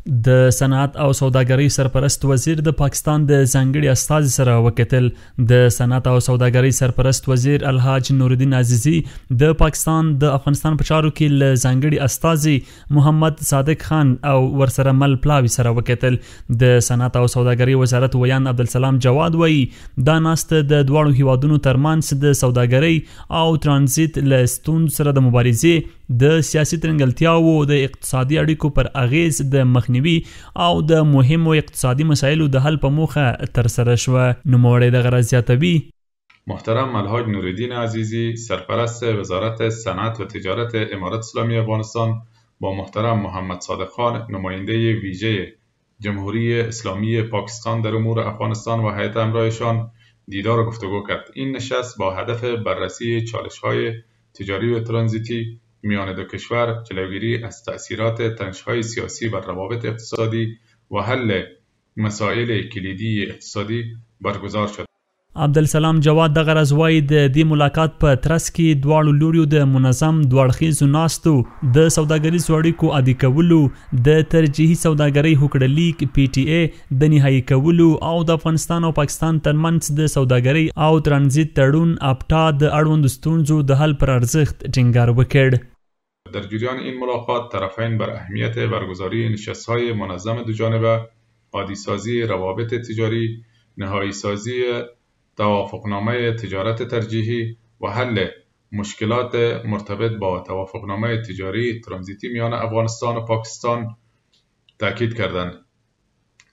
د صنعت او سوداګرۍ سرپرست وزیر د پاکستان د ځانګړي استازي سره وکتل. د صنعت او سوداګرۍ سرپرست وزیر الحاج نورالدین عزیزی د پاکستان د افغانستان په چارو کې له ځانګړي استازي محمد صادق خان او ورسره مل پلاوي سره وکتل. د صنعت او سوداګرۍ وزارت ویان عبدالسلام جواد وایي دا ناسته د دواړو هیوادونو ترمنځ د سوداګرۍ او ترانزیت له ستونزو سره د مبارزې د سیاسي ترنګلتیاو د اقتصادي اړیکو پر اغیز د مخنیوي او د مهمو اقتصادي مسایلو د حل په موخه ترسره شوه. نوموړی دغه راز زیاتوي: محترم الحاج نورالدین عزیزی سرپرست وزارت صنعت و تجارت امارت اسلامی افغانستان با محترم محمد صادق خان نماینده ویژه جمهوری اسلامی پاکستان در امور افغانستان و هیئت همراهشان دیدار و گفتگو کرد. این نشست با هدف بررسی چالش‌های تجاری و ترانزیتی میان دو کشور، جلوگیری از تأثیرات تنش‌های سیاسی و روابط اقتصادی و حل مسائل کلیدی اقتصادی برگزار شد. عبدالسلام جواد دغه راز وایي د دې ملاقات په ترڅ کې دواړو لوریو د منظم دوړخیزو ناستو د سوداګریزو اړیکو عادي کولو، د ترجیحي سوداګرۍ هوکړلیک PTA د نهایي کولو او د افغانستان او پاکستان ترمنځ د سوداګرۍ او ترانزیت تړون APTA د اړوندو ستونزو د حل پر ارزښت ټینګار وکړ. در جریان این ملاقات طرفین بر اهمیت برگزاری نشست‌های منظم دوجانبه، عادی‌سازی روابط تجاری، نهایی سازی توافقنامه تجارت ترجیحی و حل مشکلات مرتبط با توافقنامه تجاری ترانزیتی میان افغانستان و پاکستان تاکید کردند.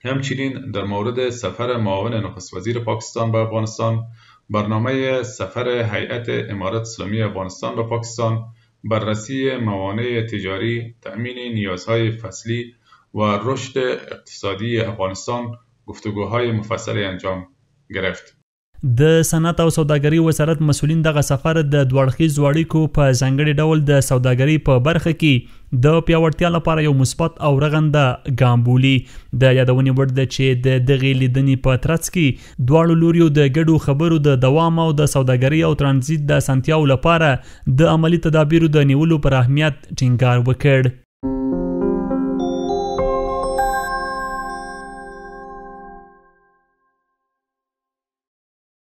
همچنین در مورد سفر معاون نخست وزیر پاکستان به افغانستان، برنامه سفر هیئت امارت اسلامی افغانستان به پاکستان، بررسی موانع تجاری، تأمین نیازهای فصلی و رشد اقتصادی افغانستان گفتگوهای مفصلی انجام گرفت. د صنعت او سوداګرۍ وزارت مسولین دغه سفر د دوړخیزو اړیکو په ځانګړي ډول د سوداګرۍ په برخه کې د پیاوړتیا لپاره یو مثبت او رغنده ګام بولي. د یادونې وړ ده چې د دغې لیدنې په ترڅ کې دواړو لوریو د ګډو خبرو د دوام او د سوداګرۍ او ترانزیت د اسانتیاو لپاره د عملي تدابیرو د نیولو پر اهمیت ټینګار وکړ.